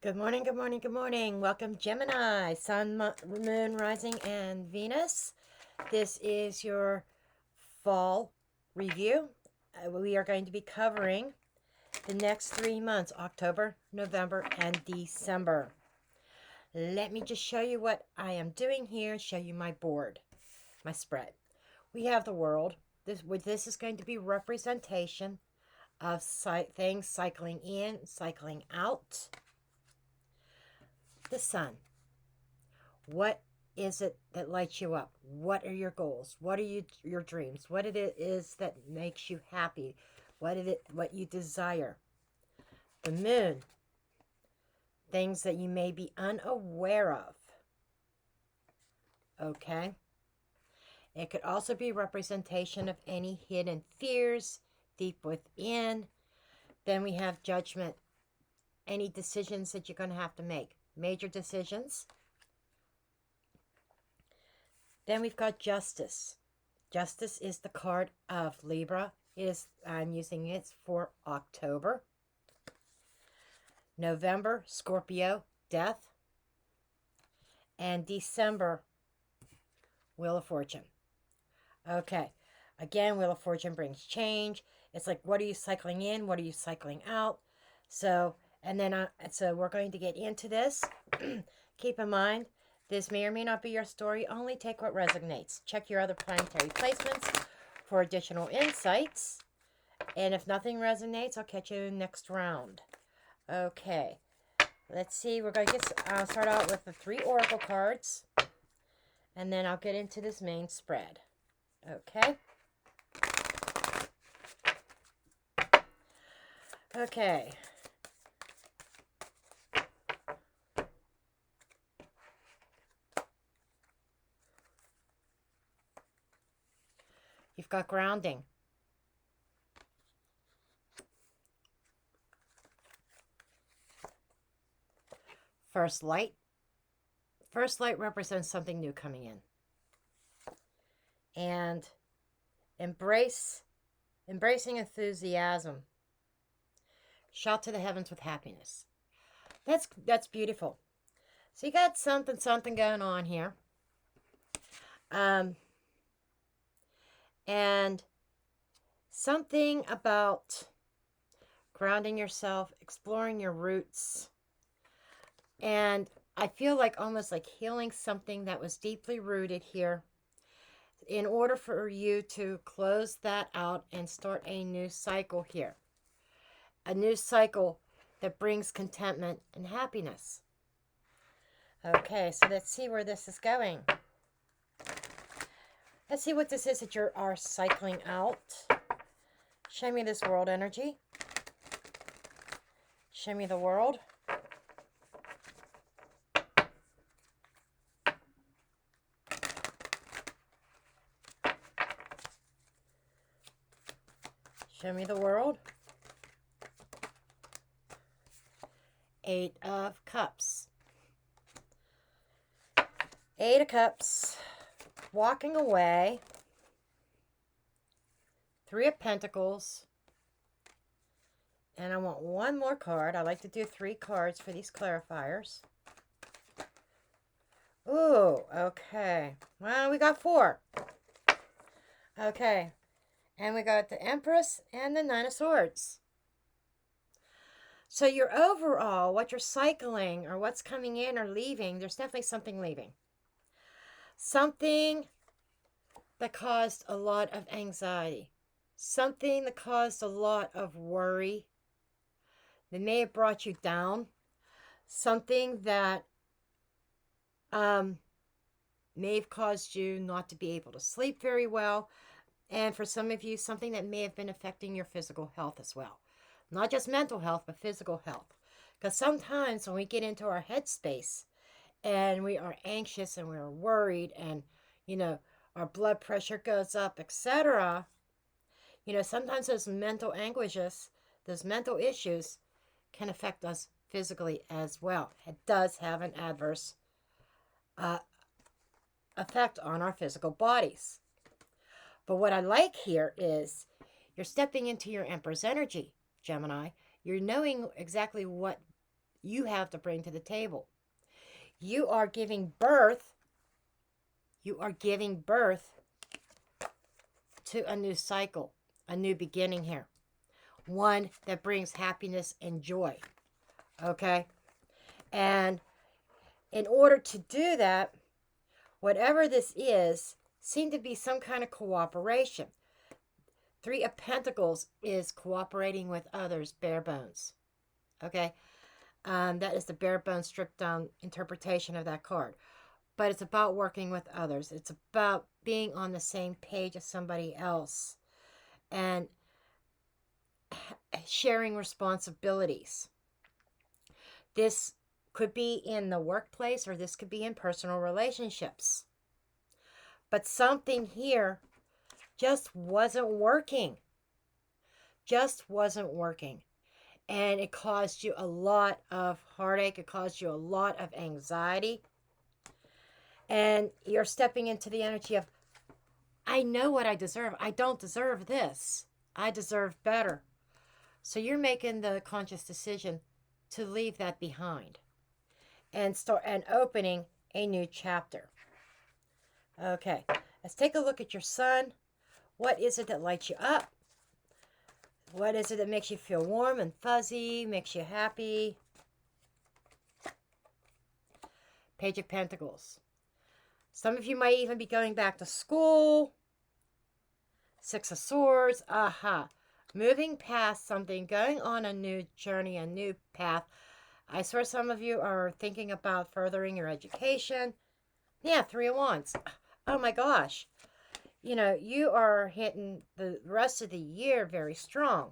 Good morning, good morning, good morning. Welcome, Gemini, Sun, Moon, Rising, and Venus. This is your fall review. We are going to be covering the next 3 months, October, November, and December. Let me just show you what I am doing here, show you my board, my spread. We have the world. This is going to be representation of things cycling in, cycling out. The sun. What is it that lights you up? What are your goals? What are your dreams? What it is that makes you happy? What you desire? The moon. Things that you may be unaware of. Okay? It could also be representation of any hidden fears deep within. Then we have judgment. Any decisions that you're going to have to make. Major decisions. Then we've got justice. Justice is the card of Libra. I'm using it for October. November, Scorpio, death. And December, Wheel of Fortune. Okay. Again, Wheel of Fortune brings change. It's like, what are you cycling in? What are you cycling out? So we're going to get into this. Keep in mind, this may or may not be your story. Only take what resonates. Check your other planetary placements for additional insights. And if nothing resonates, I'll catch you next round. Okay. Let's see. We're going to start out with the 3 oracle cards. And then I'll get into this main spread. Okay. Okay. You've got grounding. First light. First light represents something new coming in. And embracing enthusiasm. Shout to the heavens with happiness. That's beautiful. So you got something going on here. And something about grounding yourself, exploring your roots. And I feel like almost like healing something that was deeply rooted here in order for you to close that out and start a new cycle here. A new cycle that brings contentment and happiness. Okay, so let's see where this is going. Let's see what this is that you are cycling out. Show me this world energy. Show me the world. Show me the world. 8 of Cups. 8 of Cups. Walking away. 3 of Pentacles. And I want one more card. I like to do 3 cards for these clarifiers. Ooh, okay. Well, we got 4. Okay. And we got the Empress and the 9 of Swords. So your overall, what you're cycling or what's coming in or leaving, there's definitely something leaving. Something that caused a lot of anxiety. Something that caused a lot of worry. That may have brought you down. Something that may have caused you not to be able to sleep very well. And for some of you, something that may have been affecting your physical health as well. Not just mental health, but physical health. Because sometimes when we get into our headspace and we are anxious and we're worried and, our blood pressure goes up, etc., sometimes those mental anguishes, those mental issues can affect us physically as well. It does have an adverse effect on our physical bodies. But what I like here is you're stepping into your Emperor's energy, Gemini. You're knowing exactly what you have to bring to the table. You are giving birth. You are giving birth to a new cycle, a new beginning here. One that brings happiness and joy. Okay? And in order to do that, whatever this is, seem to be some kind of cooperation. Three of Pentacles is cooperating with others, bare bones. Okay? That is the bare bones, stripped down interpretation of that card. But it's about working with others. It's about being on the same page as somebody else and sharing responsibilities. This could be in the workplace or this could be in personal relationships. But something here just wasn't working. Just wasn't working. And it caused you a lot of heartache. It caused you a lot of anxiety. And you're stepping into the energy of, I know what I deserve. I don't deserve this. I deserve better. So you're making the conscious decision to leave that behind and start and opening a new chapter. Okay, let's take a look at your sun. What is it that lights you up? What is it that makes you feel warm and fuzzy, makes you happy? Page of Pentacles. Some of you might even be going back to school. Six of Swords. Aha. Moving past something, going on a new journey, a new path. I swear some of you are thinking about furthering your education. Yeah, Three of Wands. Oh my gosh. You know, you are hitting the rest of the year very strong.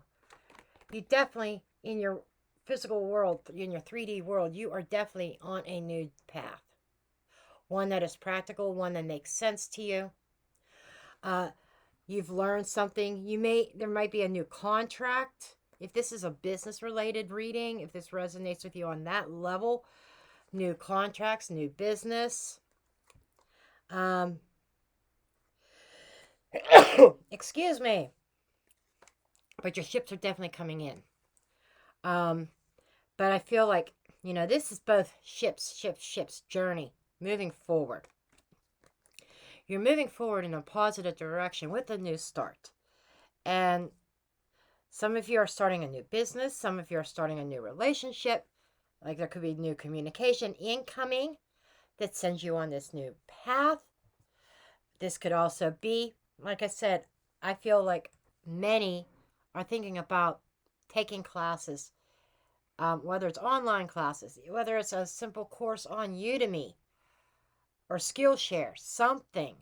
You definitely, in your physical world, in your 3D world, you are definitely on a new path. One that is practical, one that makes sense to you. You've learned something. There might be a new contract. If this is a business related reading, if this resonates with you on that level, new contracts, new business. Excuse me. But your ships are definitely coming in. But I feel like, you know, this is both ships, journey, moving forward. You're moving forward in a positive direction with a new start. And some of you are starting a new business. Some of you are starting a new relationship. Like there could be new communication incoming that sends you on this new path. This could also be, like I said, I feel like many are thinking about taking classes, whether it's online classes, whether it's a simple course on Udemy or Skillshare, something.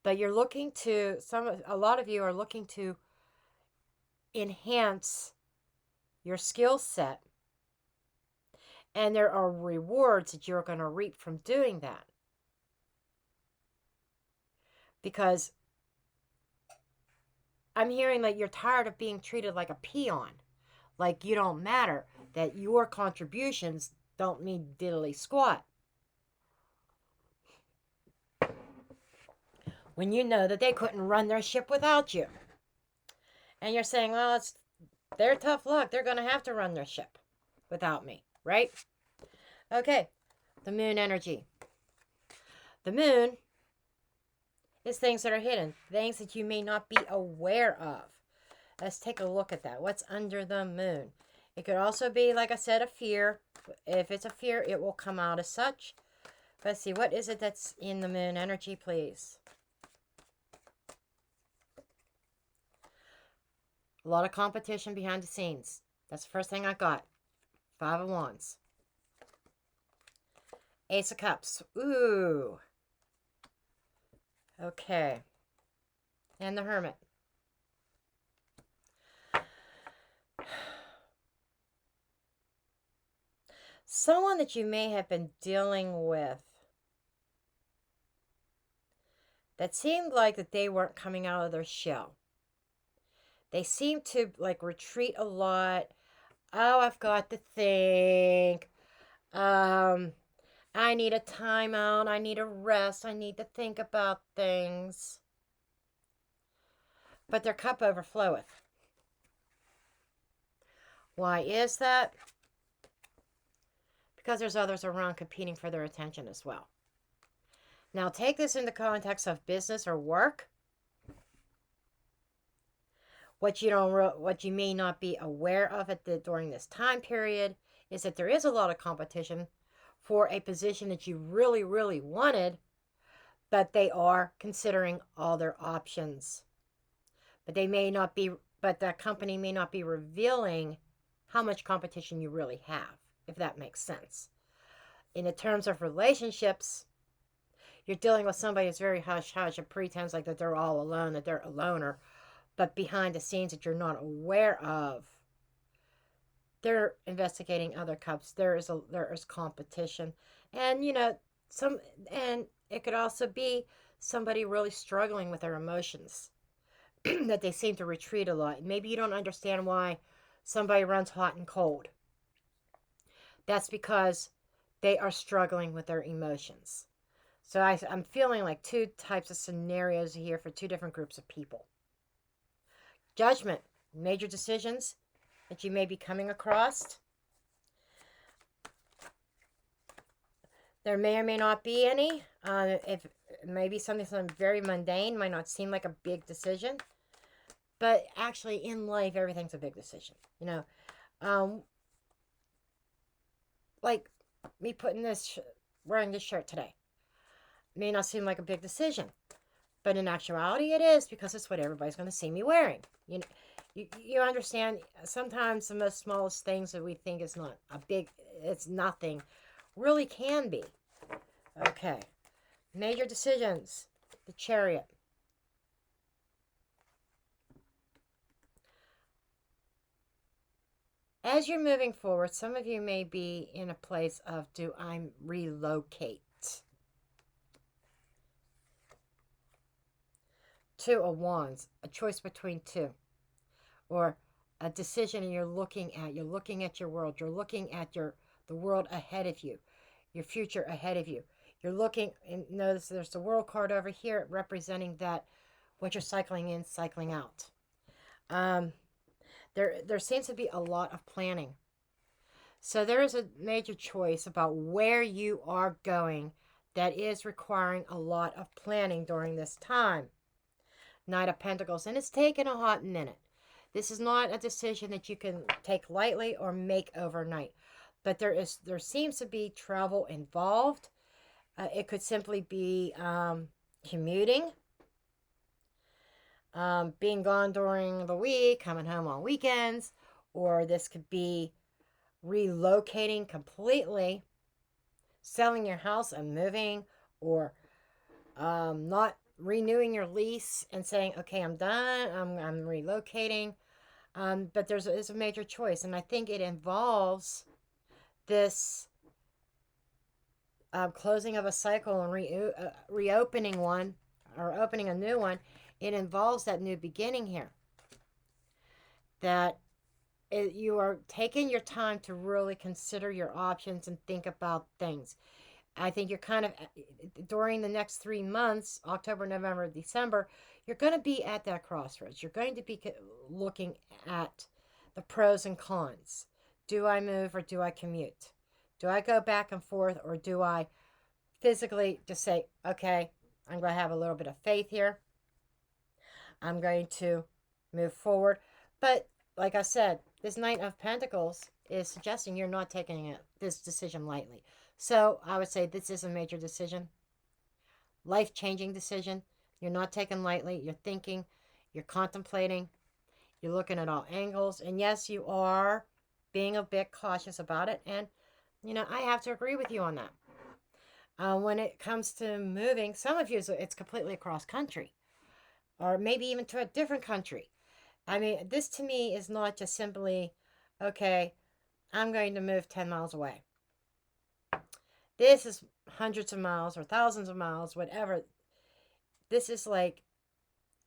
But you're looking to, a lot of you are looking to enhance your skill set. And there are rewards that you're going to reap from doing that. Because I'm hearing that you're tired of being treated like a peon. Like you don't matter. That your contributions don't mean diddly squat. When you know that they couldn't run their ship without you. And you're saying, well, it's their tough luck. They're going to have to run their ship without me, right? Okay, the moon energy. The moon is things that are hidden, things that you may not be aware of. Let's take a look at that. What's under the moon? It could also be, like I said, a fear. If it's a fear, it will come out as such. Let's see, what is it that's in the moon energy, please? A lot of competition behind the scenes. That's the first thing I got. Five of Wands. Ace of Cups. Ooh. Okay. And the Hermit. Someone that you may have been dealing with that seemed like that they weren't coming out of their shell. They seem to like retreat a lot. Oh, I've got to think. I need a timeout. I need a rest. I need to think about things. But their cup overfloweth. Why is that? because there's others around competing for their attention as well. Now take this in the context of business or work. What you may not be aware of during this time period is that there is a lot of competition for a position that you really, really wanted, but they are considering all their options. But that company may not be revealing how much competition you really have, if that makes sense. In the terms of relationships, you're dealing with somebody who's very hush-hush and pretends like that they're all alone, that they're a loner, but behind the scenes that you're not aware of, they're investigating other couples. There is competition, and and it could also be somebody really struggling with their emotions that they seem to retreat a lot. Maybe you don't understand why somebody runs hot and cold. That's because they are struggling with their emotions. So I'm feeling like two types of scenarios here for two different groups of people. Judgment, major decisions that you may be coming across. There may or may not be any. If maybe something very mundane, might not seem like a big decision, but actually in life, everything's a big decision. Like me wearing this shirt today, may not seem like a big decision, but in actuality, it is, because it's what everybody's going to see me wearing. You understand? Sometimes the most smallest things that we think is not it's nothing, really can be. Okay. Major decisions. The Chariot. As you're moving forward, some of you may be in a place of, do I relocate? Two of Wands, a choice between two. Or a decision you're looking at. You're looking at your world. You're looking at the world ahead of you. Your future ahead of you. You're looking, and notice there's the World card over here representing that what you're cycling in, cycling out. There seems to be a lot of planning. So there is a major choice about where you are going that is requiring a lot of planning during this time. Knight of Pentacles, and it's taken a hot minute. This is not a decision that you can take lightly or make overnight. But there seems to be travel involved. It could simply be commuting, being gone during the week, coming home on weekends, or this could be relocating completely, selling your house and moving, or not renewing your lease and saying, okay, I'm done, I'm relocating. But there's a major choice, and I think it involves this closing of a cycle and reopening one, or opening a new one. It involves that new beginning here. That you are taking your time to really consider your options and think about things. I think you're kind of, during the next 3 months, October, November, December, you're going to be at that crossroads. You're going to be looking at the pros and cons. Do I move or do I commute? Do I go back and forth, or do I physically just say, okay, I'm going to have a little bit of faith here. I'm going to move forward. But like I said, this Knight of Pentacles is suggesting you're not taking this decision lightly. So I would say this is a major decision, life-changing decision. You're not taking lightly. You're thinking, you're contemplating, you're looking at all angles. And yes, you are being a bit cautious about it. And, I have to agree with you on that. When it comes to moving, some of you, it's completely across country, or maybe even to a different country. I mean, this to me is not just simply, okay, I'm going to move 10 miles away. This is hundreds of miles or thousands of miles, whatever. This is like,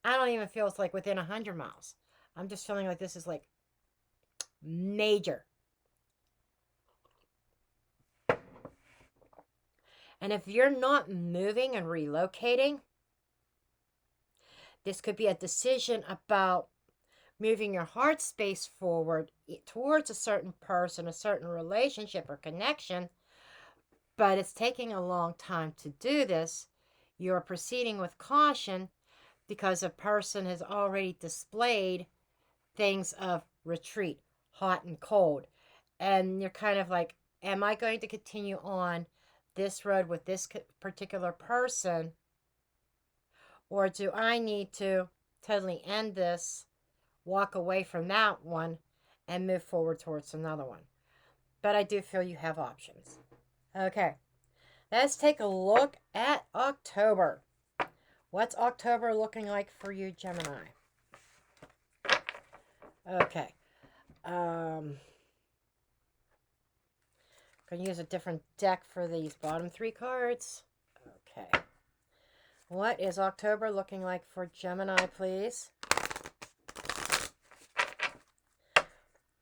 I don't even feel it's like within 100 miles. I'm just feeling like this is like major. And if you're not moving and relocating, this could be a decision about moving your heart space forward towards a certain person, a certain relationship or connection, but it's taking a long time to do this. You're proceeding with caution because a person has already displayed things of retreat, hot and cold. And you're kind of like, am I going to continue on this road with this particular person? Or do I need to totally end this, walk away from that one, and move forward towards another one? But I do feel you have options. Okay, let's take a look at October. What's October looking like for you, Gemini? Okay. I'm going to use a different deck for these bottom 3 cards. Okay. What is October looking like for Gemini, please?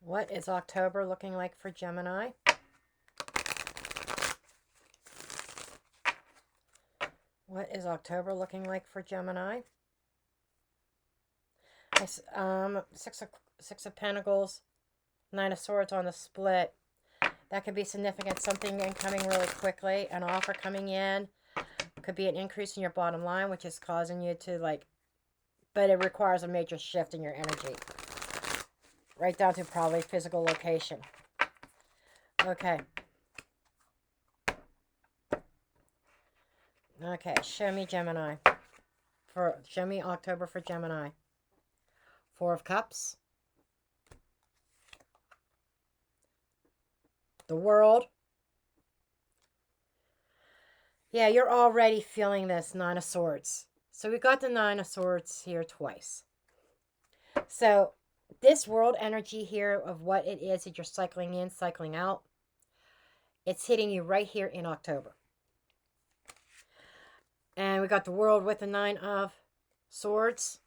What is October looking like for Gemini? What is October looking like for Gemini? Six of Pentacles, 9 of Swords on the split. That could be significant. Something incoming really quickly. An offer coming in. Could be an increase in your bottom line, which is causing you to but it requires a major shift in your energy. Right down to probably physical location. Okay. Okay, show me Gemini. Show me October for Gemini. 4 of Cups. The World. Yeah, you're already feeling this 9 of Swords. So we got the 9 of Swords here twice. So this world energy here of what it is that you're cycling in, cycling out, it's hitting you right here in October. And we got the World with the 9 of Swords.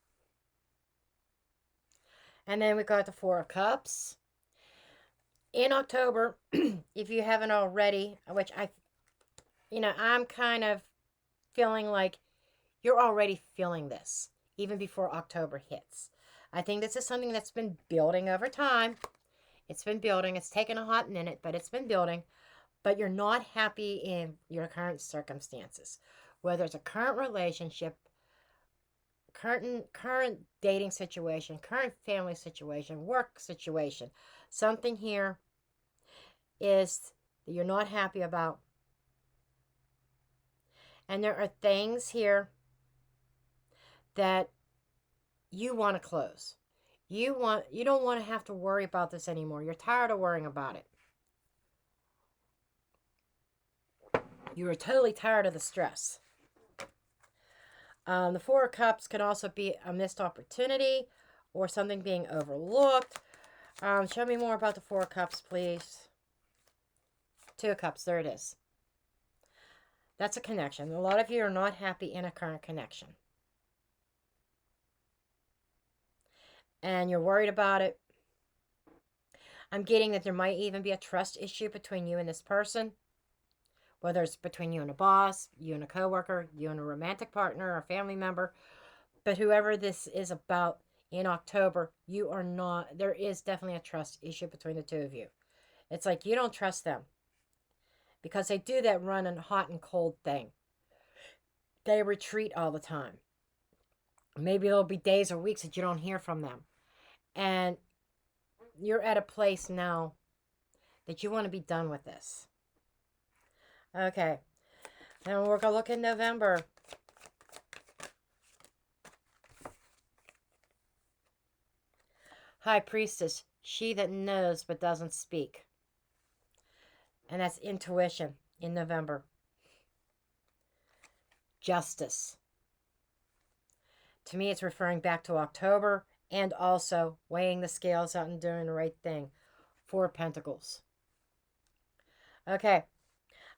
And then we got the 4 of Cups. In October, if you haven't already, which I'm kind of feeling like you're already feeling this, even before October hits. I think this is something that's been building over time. It's been building. It's taken a hot minute, but it's been building. But you're not happy in your current circumstances. Whether it's a current relationship, current dating situation, current family situation, work situation. Something here is that you're not happy about. And there are things here that you want to close. You don't want to have to worry about this anymore. You're tired of worrying about it. You are totally tired of the stress. The 4 of Cups could also be a missed opportunity or something being overlooked. Show me more about the 4 of Cups, please. 2 of Cups, there it is. That's a connection. A lot of you are not happy in a current connection. And you're worried about it. I'm getting that there might even be a trust issue between you and this person. Whether it's between you and a boss, you and a coworker, you and a romantic partner or family member. But whoever this is about in October, there is definitely a trust issue between the two of you. It's like you don't trust them. Because they do that run and hot and cold thing. They retreat all the time. Maybe there'll be days or weeks that you don't hear from them. And you're at a place now that you want to be done with this. Okay. Now we're going to look in November. High Priestess, she that knows but doesn't speak. And that's intuition in November. Justice. To me, it's referring back to October and also weighing the scales out and doing the right thing. 4 of Pentacles. Okay.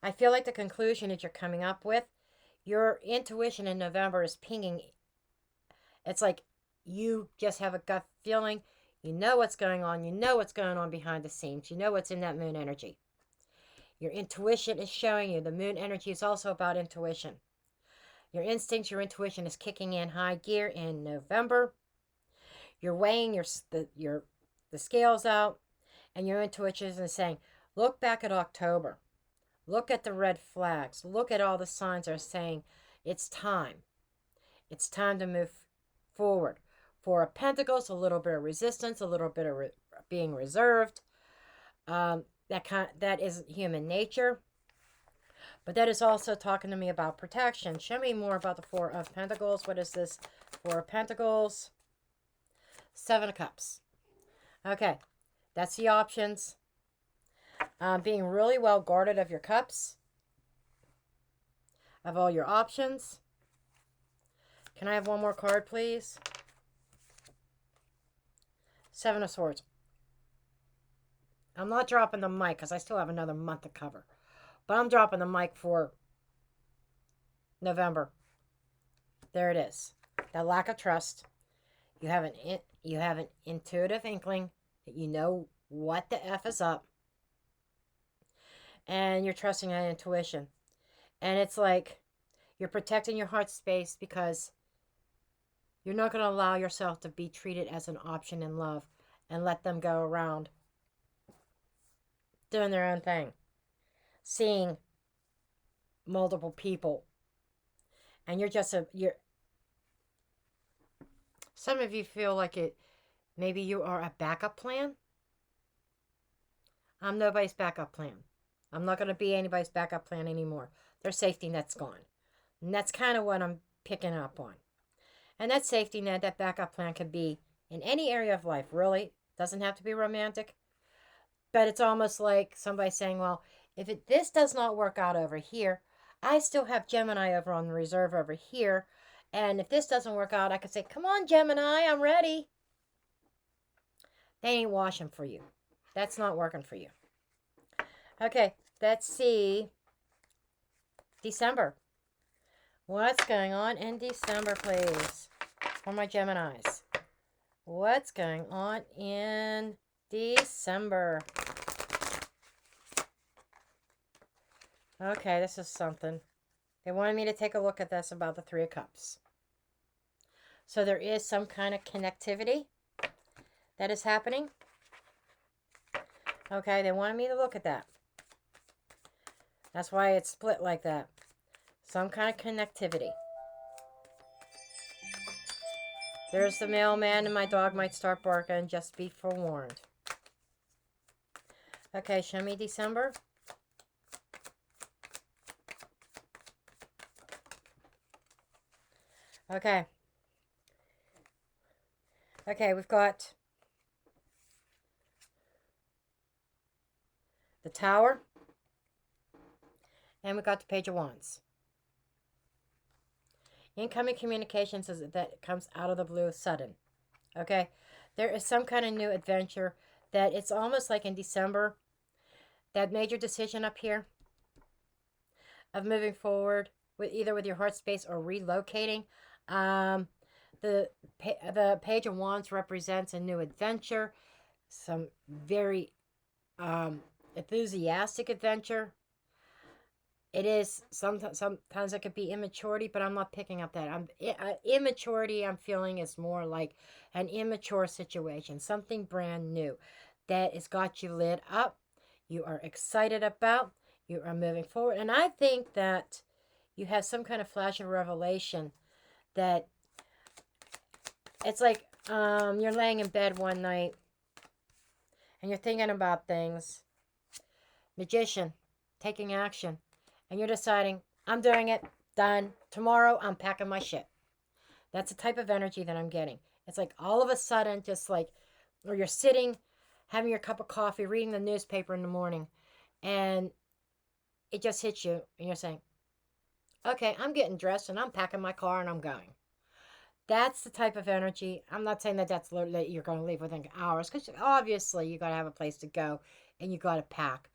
I feel like the conclusion that you're coming up with, your intuition in November is pinging. It's like you just have a gut feeling. You know what's going on. You know what's going on behind the scenes. You know what's in that moon energy. Your intuition is showing you. The moon energy is also about intuition. Your instincts, your intuition is kicking in high gear in November. You're weighing the scales out, and your intuition is saying, look back at October. Look at the red flags. Look at all the signs that are saying it's time. It's time to move forward. Four of Pentacles, a little bit of resistance, a little bit of being reserved. That isn't human nature. But that is also talking to me about protection. Show me more about the Four of Pentacles. What is this? Four of Pentacles. Seven of Cups. Okay. That's the options. Being really well guarded of your cups. Of all your options. Can I have one more card, please? Seven of Swords. I'm not dropping the mic because I still have another month to cover. But I'm dropping the mic for November. There it is. That lack of trust. You have an intuitive inkling that you know what the F is up. And you're trusting that intuition. And it's like you're protecting your heart space because you're not going to allow yourself to be treated as an option in love and let them go around doing their own thing. Seeing multiple people. And some of you feel like maybe you are a backup plan. I'm nobody's backup plan. I'm not going to be anybody's backup plan anymore. Their safety net's gone. And that's kind of what I'm picking up on. And that safety net, that backup plan could be in any area of life, really. Doesn't have to be romantic. But it's almost like somebody saying, well, if this does not work out over here, I still have Gemini over on the reserve over here. And if this doesn't work out, I could say, come on, Gemini, I'm ready. They ain't washing for you. That's not working for you. Okay, let's see. December. What's going on in December, please? For my Geminis. What's going on in December? Okay, this is something. They wanted me to take a look at this about the Three of Cups. So there is some kind of connectivity that is happening. Okay, they wanted me to look at that. That's why it's split like that. Some kind of connectivity. There's the mailman and my dog might start barking. Just be forewarned. Okay, show me December. Okay. Okay, we've got the Tower. And we got the Page of Wands. Incoming communications is that comes out of the blue, sudden. Okay? There is some kind of new adventure that it's almost like in December, that major decision up here of moving forward with either with your heart space or relocating. The Page of Wands represents a new adventure, some very enthusiastic adventure. It is sometimes it could be immaturity, but I'm not picking up that. Immaturity. I'm feeling is more like an immature situation, something brand new that has got you lit up. You are excited about. You are moving forward, and I think that you have some kind of flash of revelation that it's like you're laying in bed one night and you're thinking about things. Magician, taking action. And you're deciding, I'm doing it, done. Tomorrow, I'm packing my shit. That's the type of energy that I'm getting. It's like all of a sudden, just like, or you're sitting, having your cup of coffee, reading the newspaper in the morning, and it just hits you, and you're saying, okay, I'm getting dressed, and I'm packing my car, and I'm going. That's the type of energy. I'm not saying that that's that you're going to leave within hours, because obviously you got to have a place to go, and you got to pack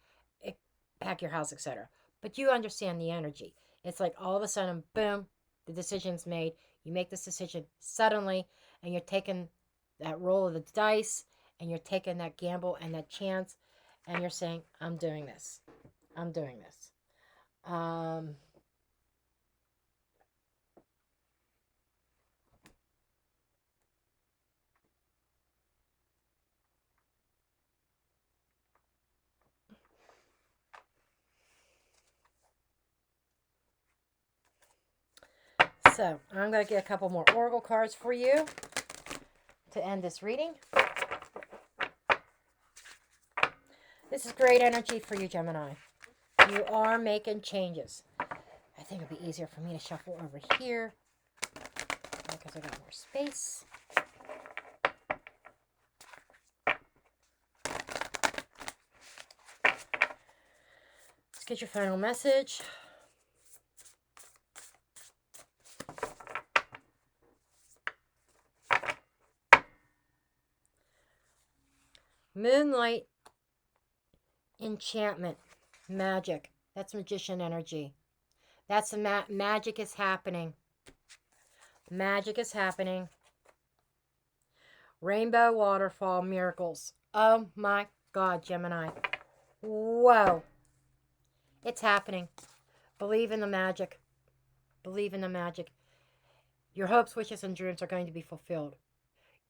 your house, etc. But you understand the energy. It's like all of a sudden, boom, the decision's made. You make this decision suddenly, and you're taking that roll of the dice, and you're taking that gamble and that chance, and you're saying, I'm doing this. I'm doing this. So, I'm going to get a couple more oracle cards for you to end this reading. This is great energy for you, Gemini. You are making changes. I think it'll be easier for me to shuffle over here because I got more space. Let's get your final message. Moonlight, enchantment, magic. That's magician energy. That's the magic is happening. Magic is happening. Rainbow, waterfall, miracles. Oh my God, Gemini. Whoa. It's happening. Believe in the magic. Believe in the magic. Your hopes, wishes, and dreams are going to be fulfilled.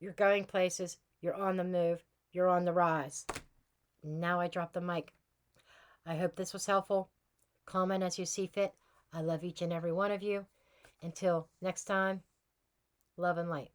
You're going places. You're on the move. You're on the rise. Now I drop the mic. I hope this was helpful. Comment as you see fit. I love each and every one of you. Until next time, love and light.